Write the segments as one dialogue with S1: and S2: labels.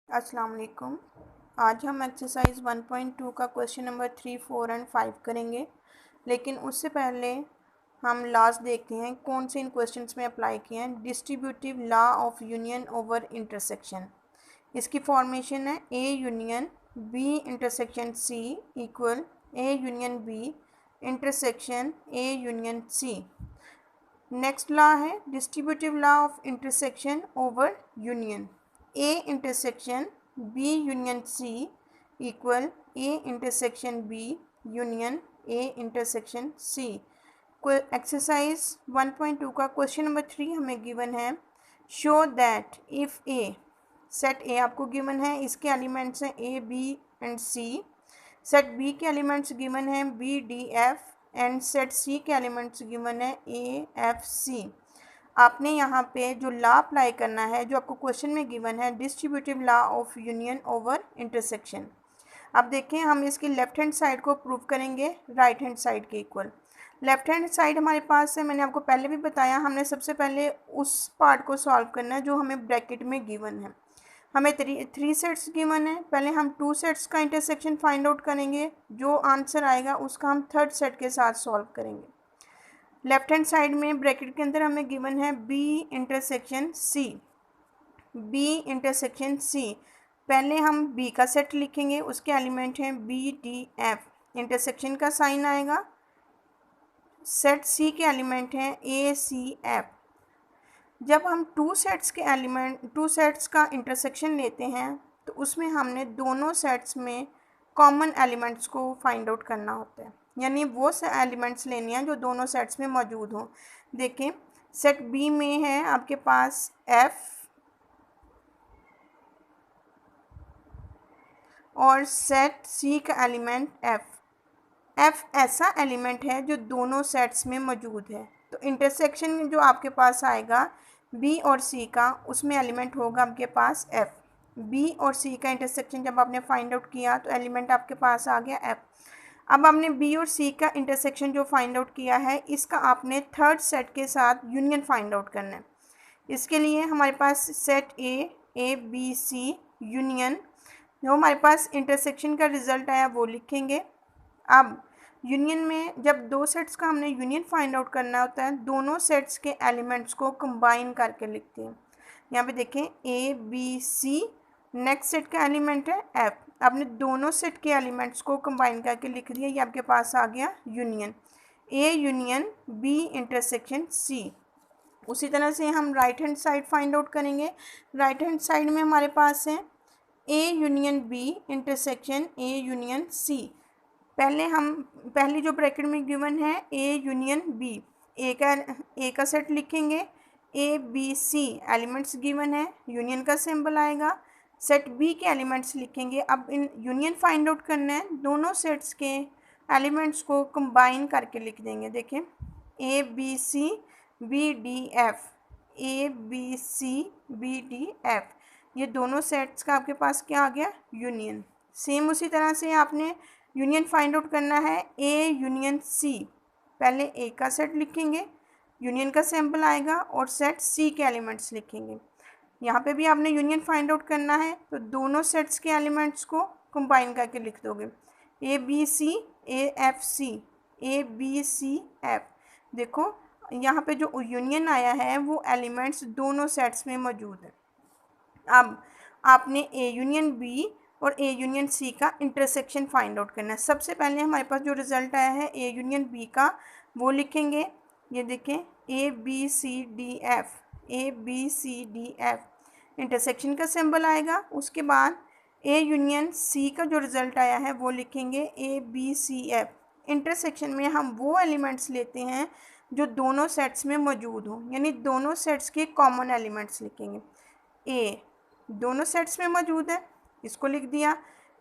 S1: अस्सलाम वालेकुम। आज हम एक्सरसाइज 1.2 का क्वेश्चन नंबर 3, 4 एंड 5 करेंगे, लेकिन उससे पहले हम लास्ट देखते हैं कौन से इन क्वेश्चंस में अप्लाई किए हैं। Distributive law of union over intersection, इसकी फॉर्मेशन है A union B intersection C equal A union B intersection A union C. Next law है distributive law of intersection over union, A intersection B union C equal A intersection B union A intersection C. Exercise 1.2 का question number 3 हमें given है। Show that if A, set A आपको given है, इसके elements हैं A B and C. Set B के elements given हैं B D F and set C के एलिमेंट्स गिवन है ए एफ सी। आपने यहाँ पे जो लॉ अप्लाई करना है जो आपको क्वेश्चन में गिवन है, distributive law of union over intersection. अब देखें, हम इसकी लेफ्ट हैंड साइड को प्रूव करेंगे राइट हैंड साइड के इक्वल। लेफ्ट हैंड साइड हमारे पास है, मैंने आपको पहले भी बताया, हमने सबसे पहले उस पार्ट को सॉल्व करना है जो हमें ब्रैकेट में गिवन है। हमें थ्री सेट्स गिवन है, पहले हम 2 सेट्स का इंटरसेक्शन फाइंड आउट करेंगे, जो आंसर आएगा उसका हम थर्ड सेट के साथ सॉल्व करेंगे। लेफ्ट हैंड साइड में ब्रैकेट के अंदर हमें गिवन है B intersection C, B intersection C. पहले हम बी का सेट लिखेंगे, उसके एलिमेंट हैं बी डी एफ, इंटरसेक्शन का साइन आएगा। सेट सी के एलिमेंट हैं ए सी एफ। जब हम 2 सेट्स का इंटरसेक्शन लेते हैं तो उसमें हमने दोनों सेट्स में कॉमन एलिमेंट्स को फाइंड आउट करना होता है, यानी वो एलिमेंट्स लेने हैं जो दोनों सेट्स में मौजूद हों। देखें, सेट बी में है आपके पास एफ और सेट सी का एलिमेंट एफ। एफ ऐसा एलिमेंट है जो दोनों सेट्स में मौजूद है, तो इंटरसेक्शन जो आपके पास आएगा बी और सी का, उसमें एलिमेंट होगा आपके पास एफ। बी और सी का इंटरसेक्शन जब आपने फाइंड आउट किया तो एलिमेंट आपके पास आ गया एफ। अब हमने बी और सी का इंटरसेक्शन जो फाइंड आउट किया है, इसका आपने थर्ड सेट के साथ यूनियन फाइंड आउट करना है। इसके लिए हमारे पास set A B C union, जो हमारे पास इंटरसेक्शन का रिजल्ट आया वो लिखेंगे। अब यूनियन में जब 2 सेट्स का हमने यूनियन फाइंड आउट करना होता है, दोनों सेट्स के एलिमेंट्स को कंबाइन करके लिखते हैं। यहाँ पे देखें A B C, next set का एलिमेंट है एफ। आपने दोनों सेट के एलिमेंट्स को कंबाइन करके लिख दिया, ये आपके पास आ गया union, A union B intersection C. उसी तरह से हम right hand side find out करेंगे। राइट हैंड साइड में हमारे पास है A union B intersection A union C. पहली जो ब्रैकेट में गिवन है ए यूनियन बी, ए का सेट लिखेंगे, A B C elements given है, यूनियन का सिंबल आएगा। सेट बी के एलिमेंट्स लिखेंगे। अब इन यूनियन फाइंड आउट करना है, दोनों सेट्स के एलिमेंट्स को कंबाइन करके लिख देंगे। देखें, A B C B D F, A B C B D F, ये दोनों सेट्स का आपके पास क्या आ गया यूनियन। सेम उसी तरह से आपने यूनियन फाइंड आउट करना है ए यूनियन सी। पहले ए का सेट लिखेंगे, यूनियन का सिंबल आएगा और सेट सी के एलिमेंट्स लिखेंगे। यहाँ पे भी आपने यूनियन फाइंड आउट करना है, तो दोनों सेट्स के एलिमेंट्स को कंबाइन करके लिख दोगे, A B C A F C, A B C F. देखो यहाँ पे जो यूनियन आया है वो एलिमेंट्स दोनों सेट्स में मौजूद है। अब आपने ए यूनियन बी और ए यूनियन सी का इंटरसेक्शन फाइंड आउट करना है। सबसे पहले हमारे पास जो रिजल्ट आया है ए यूनियन बी का, वो लिखेंगे। ये देखें, A B C D F, A B C D F, intersection का सिंबल आएगा। उसके बाद ए यूनियन सी का जो रिज़ल्ट आया है वो लिखेंगे A B C F. Intersection में हम वो एलिमेंट्स लेते हैं जो दोनों सेट्स में मौजूद हों, यानी दोनों सेट्स के कॉमन एलिमेंट्स लिखेंगे। ए दोनों सेट्स में मौजूद है, इसको लिख दिया।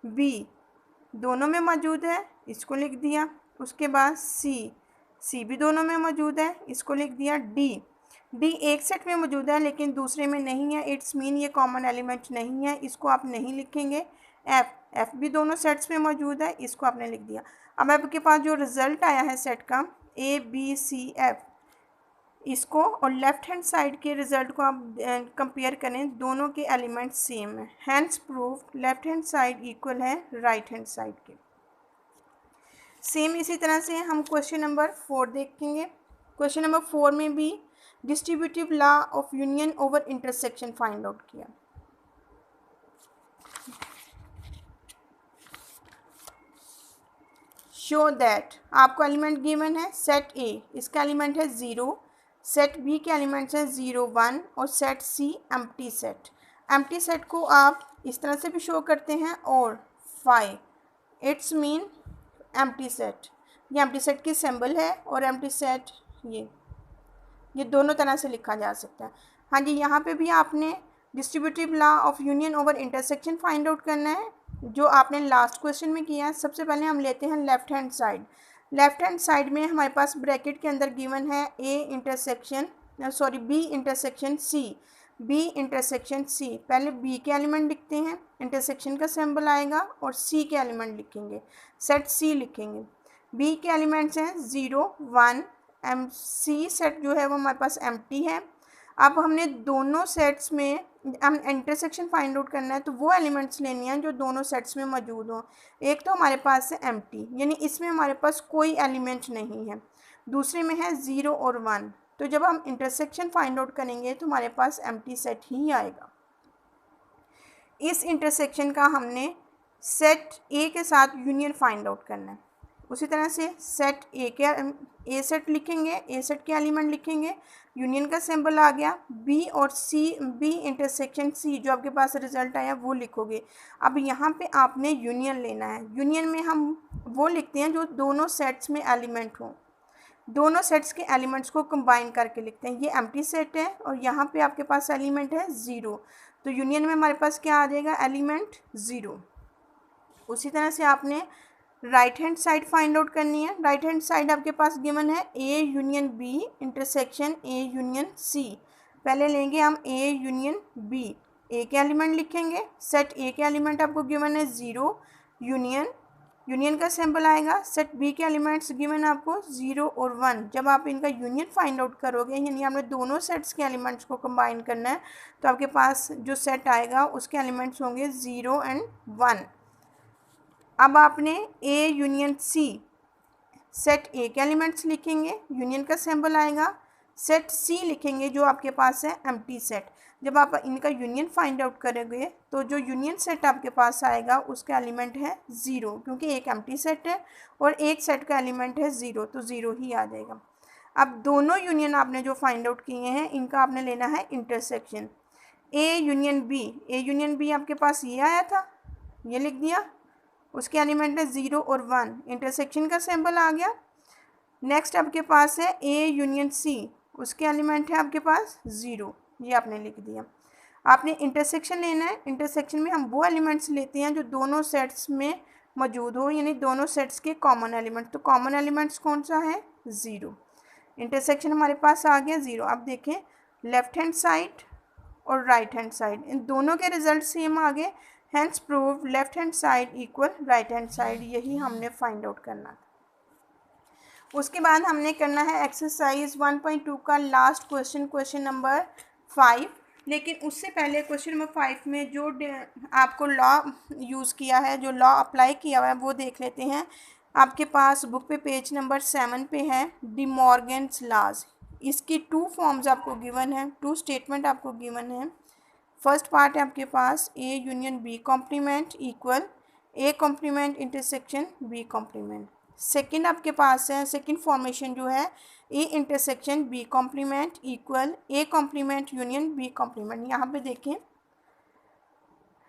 S1: बी दोनों में मौजूद है, इसको लिख दिया। उसके बाद सी भी दोनों में मौजूद है, इसको लिख दिया। डी एक सेट में मौजूद है लेकिन दूसरे में नहीं है, इट्स मीन ये कॉमन एलिमेंट नहीं है, इसको आप नहीं लिखेंगे। एफ भी दोनों सेट्स में मौजूद है, इसको आपने लिख दिया। अब आपके पास जो रिज़ल्ट आया है सेट का ए बी सी एफ, इसको और लेफ्ट हैंड साइड के रिजल्ट को आप कंपेयर करें, दोनों के एलिमेंट सेम है, hence proof left hand side equal है राइट हैंड साइड के। सेम इसी तरह से हम क्वेश्चन नंबर 4 देखेंगे। क्वेश्चन नंबर 4 में भी distributive law of union over intersection find out किया। शो दैट आपको एलिमेंट गिवन है सेट ए, इसका एलिमेंट है 0, सेट बी के एलिमेंट्स हैं 0 1 और सेट सी एम्प्टी सेट। एम्प्टी सेट को आप इस तरह से भी शो करते हैं और 5 इट्स मीन एम्प्टी सेट, ये एम्प्टी सेट की सिंबल है और एम्प्टी सेट ये दोनों तरह से लिखा जा सकता है। हाँ जी, यहाँ पे भी आपने distributive law of union over intersection find out करना है, जो आपने लास्ट क्वेश्चन में किया है। सबसे पहले हम लेते हैं left hand side. Left hand side में हमारे पास ब्रैकेट के अंदर गिवन है B intersection C, B intersection C. पहले बी के एलिमेंट लिखते हैं, इंटरसेक्शन का सिंबल आएगा और सी के एलिमेंट लिखेंगे, सेट सी लिखेंगे। बी के एलिमेंट्स हैं 0 1, सी सेट जो है वो हमारे पास एम्प्टी है। अब हमने दोनों सेट्स में हम इंटरसेक्शन फाइंड आउट करना है, तो वो एलिमेंट्स लेनी हैं जो दोनों सेट्स में मौजूद हों। एक तो हमारे पास है एम्प्टी, यानी इसमें हमारे पास कोई एलिमेंट नहीं है। दूसरे में है 0 और 1, तो जब हम इंटरसेक्शन फाइंड आउट करेंगे तो हमारे पास एम्प्टी सेट ही आएगा। इस इंटरसेक्शन का हमने सेट ए के साथ यूनियन फाइंड आउट करना है। उसी तरह से सेट ए सेट लिखेंगे, ए सेट के एलिमेंट लिखेंगे, यूनियन का सिंबल आ गया। बी और सी, बी इंटरसेक्शन सी जो आपके पास रिजल्ट आया वो लिखोगे। अब यहाँ पे आपने यूनियन लेना है। यूनियन में हम वो लिखते हैं जो दोनों सेट्स में एलिमेंट हों, दोनों सेट्स के एलिमेंट्स को कंबाइन करके लिखते हैं। ये एम्प्टी सेट है और यहाँ पे आपके पास एलिमेंट है 0, तो यूनियन में हमारे पास क्या आ जाएगा, एलिमेंट 0। उसी तरह से आपने right hand side find out करनी है। राइट हैंड साइड आपके पास गिवन है A union B intersection A union C. पहले लेंगे हम ए यूनियन बी, ए के एलिमेंट लिखेंगे, सेट ए के एलिमेंट आपको गिवन है 0, यूनियन का सिंबल आएगा। सेट बी के एलिमेंट्स गिवन है आपको 0 और 1। जब आप इनका यूनियन फाइंड आउट करोगे, यानी हमने दोनों सेट्स के एलिमेंट्स को कंबाइन करना है, तो आपके पास जो सेट आएगा उसके एलिमेंट्स होंगे 0 एंड 1। अब आपने ए यूनियन सी, सेट ए के एलिमेंट्स लिखेंगे, यूनियन का सिंबल आएगा, सेट सी लिखेंगे जो आपके पास है एम्प्टी सेट। जब आप इनका यूनियन फाइंड आउट करोगे तो जो यूनियन सेट आपके पास आएगा उसका एलिमेंट है 0, क्योंकि एक एम्प्टी सेट है और एक सेट का एलिमेंट है 0, तो 0 ही आ जाएगा। अब दोनों यूनियन आपने जो फाइंड आउट किए हैं इनका आपने लेना है इंटरसेक्शन। ए यूनियन बी आपके पास ये आया था, ये लिख दिया, उसके एलिमेंट है 0 और 1, इंटरसेक्शन का सिंबल आ गया। नेक्स्ट आपके पास है ए यूनियन सी, उसके एलिमेंट है आपके पास 0, ये आपने लिख दिया। आपने इंटरसेक्शन लेना है। इंटरसेक्शन में हम वो एलिमेंट्स लेते हैं जो दोनों सेट्स में मौजूद हो, यानी दोनों सेट्स के कॉमन एलिमेंट। तो कॉमन एलिमेंट्स कौन सा है, 0। इंटरसेक्शन हमारे पास आ गया 0। अब देखें लेफ्ट हैंड साइड और राइट हैंड साइड, इन दोनों के रिजल्ट सेम आ गए। Hence prove left hand side equal right hand side, यही हमने फाइंड आउट करना था। उसके बाद हमने करना है एक्सरसाइज 1.2 का लास्ट क्वेश्चन, क्वेश्चन नंबर 5। लेकिन उससे पहले क्वेश्चन नंबर 5 में जो आपको लॉ यूज़ किया है, जो लॉ अप्लाई किया हुआ है, वो देख लेते हैं। आपके पास बुक पे पेज नंबर 7 पे है डी मॉर्गन्स लॉज। इसकी 2 फॉर्म्स आपको गिवन है, 2 स्टेटमेंट आपको गिवन है। फर्स्ट पार्ट है आपके पास A union B complement equal A complement intersection B complement. Second आपके पास है, सेकंड फॉर्मेशन जो है A intersection B complement equal A complement union B complement. यहाँ पे देखें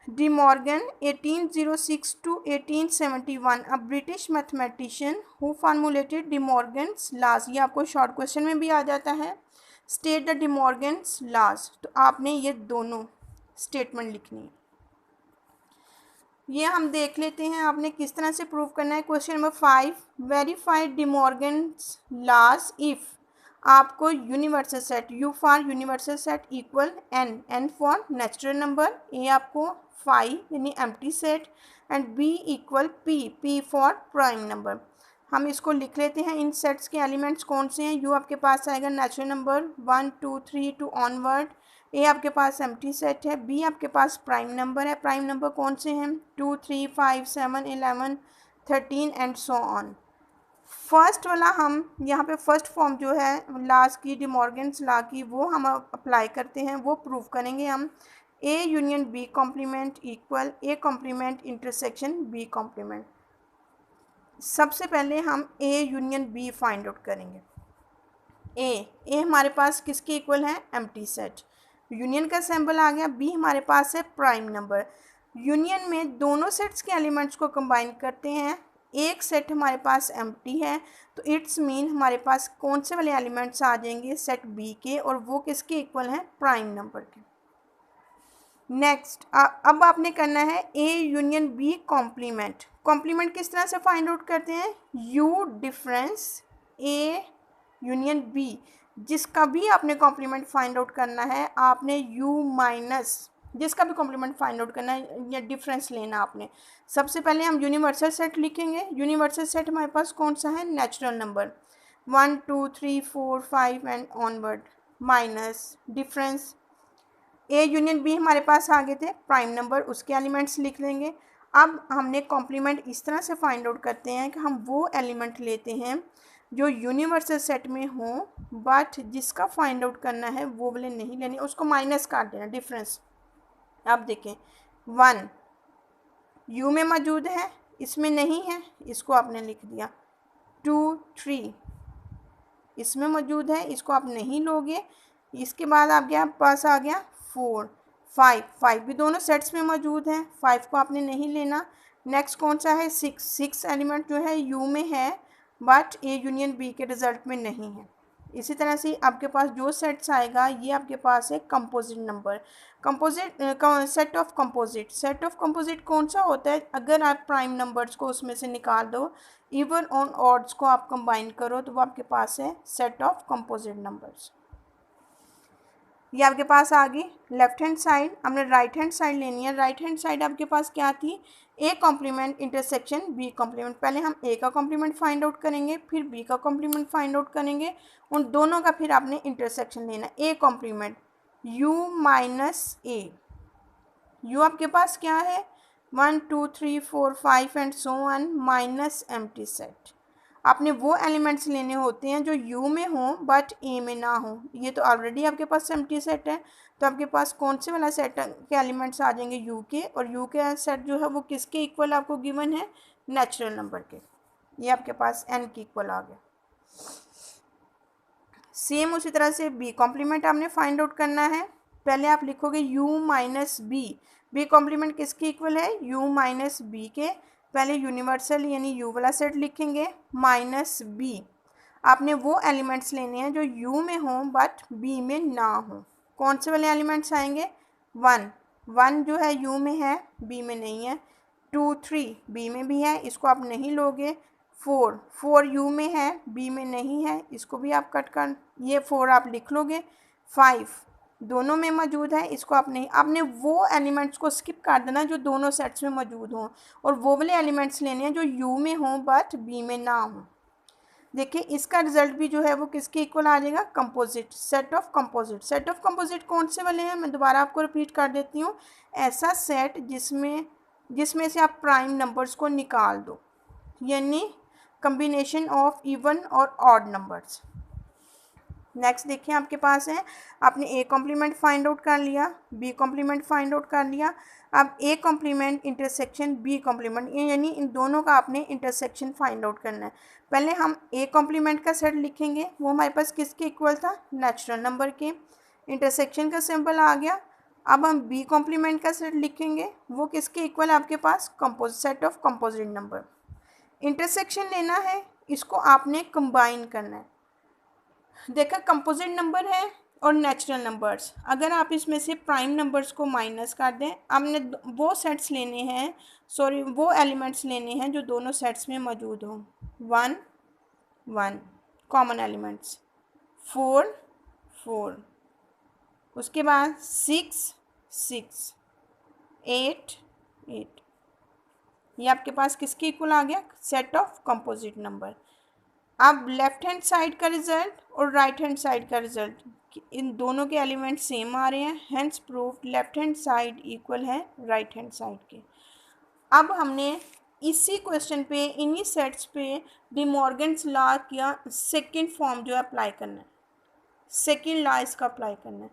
S1: De Morgan 1806 to 1871, a British mathematician who formulated De Morgan's laws. ये आपको शॉर्ट क्वेश्चन में भी आ जाता है। State the De Morgan's laws, तो आपने ये दोनों स्टेटमेंट लिखनी है। ये हम देख लेते हैं आपने किस तरह से प्रूव करना है। Question number 5, verify De Morgan's laws if आपको universal set U for universal set equal N for natural number, A आपको 5 यानी empty set, and B equal P for prime number. हम इसको लिख लेते हैं। इन सेट्स के एलिमेंट्स कौन से हैं? यू आपके पास आएगा नेचुरल नंबर 1 2 3 टू ऑनवर्ड। ए आपके पास एम्प्टी सेट है। बी आपके पास प्राइम नंबर है। प्राइम नंबर कौन से हैं? 2 3 5 7 11 13 एंड सो ऑन। फर्स्ट वाला हम यहाँ पे फर्स्ट फॉर्म जो है लास की, डिमॉर्गन्स लॉ की, वो हम अप्लाई करते हैं, वो प्रूव करेंगे हम। A union B complement equal A complement intersection B complement. सबसे पहले हम A union B find out करेंगे। ए हमारे पास किसके इक्वल है? Empty set. यूनियन का सिंबल आ गया। बी हमारे पास है प्राइम नंबर। यूनियन में दोनों सेट्स के एलिमेंट्स को कंबाइन करते हैं। एक सेट हमारे पास एम्प्टी है, तो इट्स मीन हमारे पास कौन से वाले एलिमेंट्स आ जाएंगे? सेट बी के, और वो किसके इक्वल हैं? प्राइम नंबर के। नेक्स्ट अब आपने करना है A union B complement. Complement किस तरह से फाइंड आउट करते हैं? U difference A union B. जिसका भी आपने कॉम्प्लीमेंट फाइंड आउट करना है, आपने यू माइनस जिसका भी कॉम्प्लीमेंट फाइंड आउट करना है या डिफरेंस लेना आपने। सबसे पहले हम यूनिवर्सल सेट लिखेंगे। यूनिवर्सल सेट हमारे पास कौन सा है? Natural number 1 2 3 4 5 and onward, minus difference A union B हमारे पास आ गए थे, प्राइम नंबर, उसके एलिमेंट्स लिख लेंगे। अब हमने कॉम्प्लीमेंट इस तरह से फाइंड आउट करते हैं कि हम वो एलिमेंट लेते हैं जो यूनिवर्सल सेट में हो, बट जिसका फाइंड आउट करना है वो वाले नहीं लेने, उसको माइनस काट देना, डिफरेंस। अब देखें 1 यू में मौजूद है, इसमें नहीं है, इसको आपने लिख दिया। 2 3 इसमें मौजूद है, इसको आप नहीं लोगे। इसके बाद आपके पास आ गया 4 5 भी दोनों सेट्स में मौजूद है, 5 को आपने नहीं लेना। नेक्स्ट कौन सा है? 6 एलिमेंट जो है यू में है, बट ए यूनियन बी के रिजल्ट में नहीं है। इसी तरह से आपके पास जो सेट्स आएगा, ये आपके पास है composite number. Composite set of composite कौन सा होता है? अगर आप प्राइम नंबर्स को उसमें से निकाल दो, इवन और ऑड्स को आप कंबाइन करो, तो वो आपके पास है सेट ऑफ कंपोजिट नंबर्स। ये आपके पास आ गई लेफ्ट हैंड साइड। हमने राइट हैंड साइड लेनी है। राइट हैंड साइड आपके पास क्या थी? A complement intersection B complement. पहले हम ए का कॉम्प्लीमेंट फाइंड आउट करेंगे, फिर बी का कॉम्प्लीमेंट फाइंड आउट करेंगे। उन दोनों का फिर आपने इंटरसेक्शन लेना। A compliment you minus A. You आपके पास क्या है? 1 2 3 4 5 and so on, minus empty set. आपने वो एलिमेंट्स लेने होते हैं जो यू में हो बट ए में ना हो। ये तो ऑलरेडी आपके पास एम्प्टी सेट है, तो आपके पास कौन से वाला सेट के एलिमेंट्स आ जाएंगे? यू के। और यू के सेट जो है वो किसके इक्वल आपको गिवन है? नेचुरल नंबर के। ये आपके पास एन के इक्वल आ गया। सेम उसी तरह से बी कॉम्प्लीमेंट आपने फाइंड आउट करना है। पहले आप लिखोगे U minus B. B complement किसके इक्वल है? यू माइनस बी के। पहले यूनिवर्सल यानी यू वाला सेट लिखेंगे, माइनस बी। आपने वो एलिमेंट्स लेने हैं जो यू में हो बट बी में ना हो। कौन से वाले एलिमेंट्स आएंगे? 1 जो है यू में है, बी में नहीं है। 2 3 बी में भी है, इसको आप नहीं लोगे। 4 यू में है, बी में नहीं है, इसको भी आप कट कर, ये 4 आप लिख लोगे। 5 दोनों में मौजूद है, इसको आप नहीं, आपने वो एलिमेंट्स को स्किप कर देना जो दोनों सेट्स में मौजूद हों, और वो वाले एलिमेंट्स लेने हैं जो यू में हों बट बी में ना हों। देखिए इसका रिजल्ट भी जो है वो किसके इक्वल आ जाएगा? Composite, set of composite. Set of composite कौन से वाले हैं? मैं दोबारा आपको रिपीट कर देती हूँ। ऐसा सेट जिसमें से आप प्राइम नंबर्स को निकाल दो, यानी कम्बिनेशन ऑफ इवन और ऑड नंबर्स। नेक्स्ट देखिए आपके पास है, आपने ए कॉम्प्लीमेंट फाइंड आउट कर लिया, बी कॉम्प्लीमेंट फाइंड आउट कर लिया। अब A complement intersection B complement, यानी इन दोनों का आपने इंटरसेक्शन फाइंड आउट करना है। पहले हम ए कॉम्प्लीमेंट का सेट लिखेंगे, वो हमारे पास किसके इक्वल था? नेचुरल नंबर के। इंटरसेक्शन का सिंबल आ गया। अब हम बी कॉम्प्लीमेंट का सेट लिखेंगे, वो किसके इक्वल है आपके पास? Set of composite number. Intersection लेना है, इसको आपने कंबाइन करना है। देखा कंपोजिट नंबर है और नेचुरल नंबर्स, अगर आप इसमें से प्राइम नंबर्स को माइनस कर दें, आपने वो सेट्स लेने हैं, वो एलिमेंट्स लेने हैं जो दोनों सेट्स में मौजूद हों। 1 1 कॉमन एलिमेंट्स, 4 4, उसके बाद 6 6, 8 8, ये आपके पास किसके इक्वल आ गया, सेट ऑफ कंपोजिट नंबर। अब लेफ्ट हैंड साइड का रिजल्ट और राइट हैंड साइड का रिजल्ट, इन दोनों के एलिमेंट सेम आ रहे हैं, hence proof left hand side equal है राइट हैंड साइड के। अब हमने इसी क्वेश्चन पे, इन्हीं सेट्स पे डी मॉर्गन्स लॉ का सेकंड फॉर्म जो है अप्लाई करना है, सेकंड लॉ इसका अप्लाई करना है।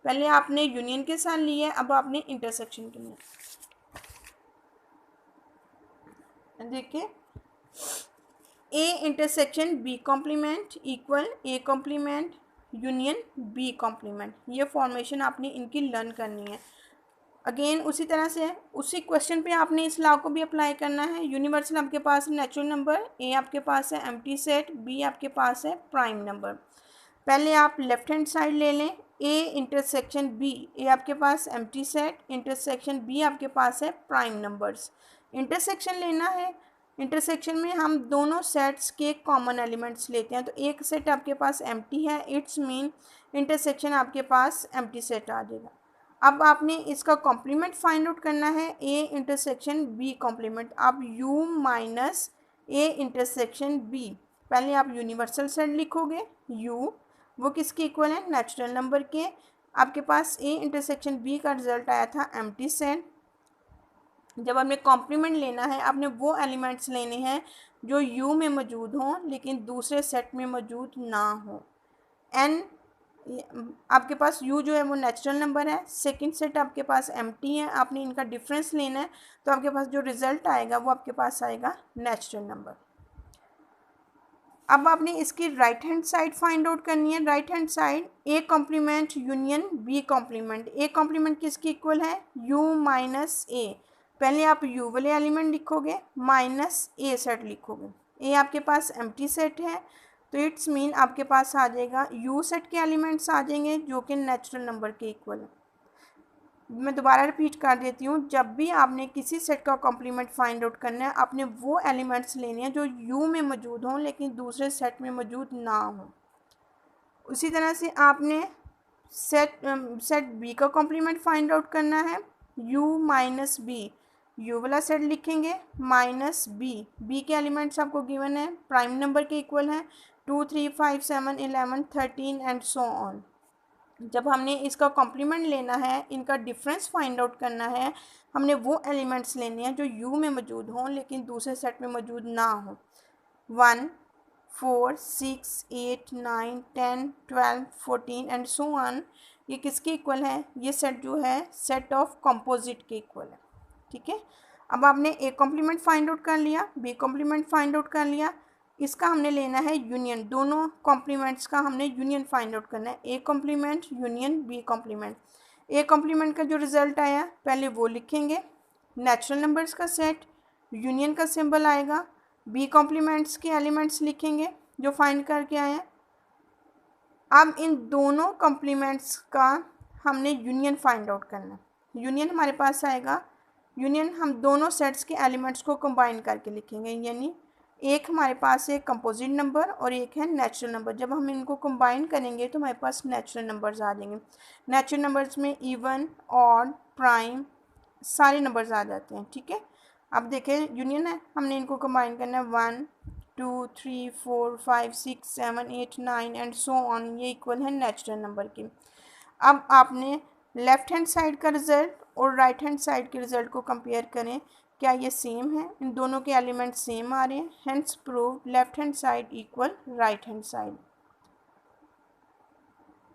S1: पहले आपने यूनियन के साथ लिया है, अब आपने इंटरसेक्शन के लिए। देखिए, A intersection B complement equal A complement union B complement, ये फॉर्मेशन आपने इनकी लर्न करनी है। अगेन उसी तरह से उसी क्वेश्चन पे आपने इस लॉ को भी अप्लाई करना है। यूनिवर्सल आपके पास है नेचुरल नंबर, ए आपके पास है एम्प्टी सेट, बी आपके पास है प्राइम नंबर। पहले आप लेफ्ट हैंड साइड ले लें, ए इंटरसेक्शन बी, ए आपके पास एम्प्टी सेट, इंटरसेक्शन बी आपके पास है प्राइम नंबर्स। इंटरसेक्शन लेना है, इंटरसेक्शन में हम दोनों सेट्स के कॉमन एलिमेंट्स लेते हैं। तो एक सेट आपके पास एम्प्टी है, इट्स मीन इंटरसेक्शन आपके पास एम्प्टी सेट आ जाएगा। अब आपने इसका कॉम्प्लीमेंट फाइंड आउट करना है, ए इंटरसेक्शन बी कॉम्प्लीमेंट। आप U minus A intersection B, पहले आप यूनिवर्सल सेट लिखोगे, यू वो किसके इक्वल है, नेचुरल नंबर के। आपके पास ए इंटरसेक्शन बी का रिजल्ट आया था एम्प्टी सेट। जब आपने कॉम्प्लीमेंट लेना है, आपने वो एलिमेंट्स लेने हैं जो यू में मौजूद हों लेकिन दूसरे सेट में मौजूद ना हो। एन आपके पास यू जो है वो नेचुरल नंबर है, सेकंड सेट आपके पास एम्प्टी है, आपने इनका डिफरेंस लेना है, तो आपके पास जो रिजल्ट आएगा वो आपके पास आएगा नेचुरल नंबर। अब आपने इसकी right hand side find out करनी है। Right hand side A complement union B complement, A complement किसकी इक्वल है, यू माइनस ए। पहले आप यू वाले एलिमेंट लिखोगे माइनस ए सेट लिखोगे, ए आपके पास एम्प्टी सेट है, तो इट्स मीन आपके पास आ जाएगा यू सेट के एलिमेंट्स आ जाएंगे जो कि नेचुरल नंबर के इक्वल है। मैं दोबारा रिपीट कर देती हूँ, जब भी आपने किसी सेट का कॉम्प्लीमेंट फाइंड आउट करना है, आपने वो एलिमेंट्स लेने हैं जो यू में मौजूद हों लेकिन दूसरे सेट में मौजूद ना हो। उसी तरह से आपने सेट बी का कॉम्प्लीमेंट फाइंड आउट करना है, यू माइनस बी, यू वाला सेट लिखेंगे माइनस बी, बी के एलिमेंट्स आपको गिवन है, प्राइम नंबर के इक्वल हैं 2 3 5 7 11 13 एंड सो ऑन। जब हमने इसका कॉम्प्लीमेंट लेना है, इनका डिफरेंस फाइंड आउट करना है, हमने वो एलिमेंट्स लेने हैं जो यू में मौजूद हों लेकिन दूसरे सेट में मौजूद ना हो। 1 4 6 8 9 10 12 14 एंड सो ऑन, ये किसके इक्वल है, ये सेट जो है सेट ऑफ कंपोजिट के इक्वल है। ठीक है, अब आपने ए कॉम्प्लीमेंट फाइंड आउट कर लिया, बी कॉम्प्लीमेंट फाइंड आउट कर लिया, इसका हमने लेना है यूनियन, दोनों कॉम्प्लीमेंट्स का हमने यूनियन फाइंड आउट करना है, A complement union B complement. A complement का जो रिजल्ट आया पहले वो लिखेंगे, नेचुरल नंबर्स का सेट, यूनियन का सिंबल आएगा, बी कॉम्प्लीमेंट्स के एलिमेंट्स लिखेंगे जो फाइंड करके आए हैं। अब इन दोनों कॉम्प्लीमेंट्स का हमने यूनियन फाइंड आउट करना है। यूनियन हमारे पास आएगा, यूनियन हम दोनों सेट्स के एलिमेंट्स को कंबाइन करके लिखेंगे, यानी एक हमारे पास है कंपोजिट नंबर और एक है नेचुरल नंबर। जब हम इनको कंबाइन करेंगे तो हमारे पास नेचुरल नंबर्स आ जाएंगे। नेचुरल नंबर्स में इवन, ऑड, प्राइम सारे नंबर्स आ जाते हैं। ठीक है, अब देखें यूनियन है, हमने इनको कंबाइन करना है 1 2 3 4 5 6 7 8 9 एंड सो ऑन, ये इक्वल है नेचुरल नंबर के। अब आपने लेफ्ट हैंड साइड का रिजल्ट और राइट हैंड साइड के रिजल्ट को कंपेयर करें, क्या ये सेम है, इन दोनों के एलिमेंट सेम आ रहे हैं, hence prove left hand side equal right hand side.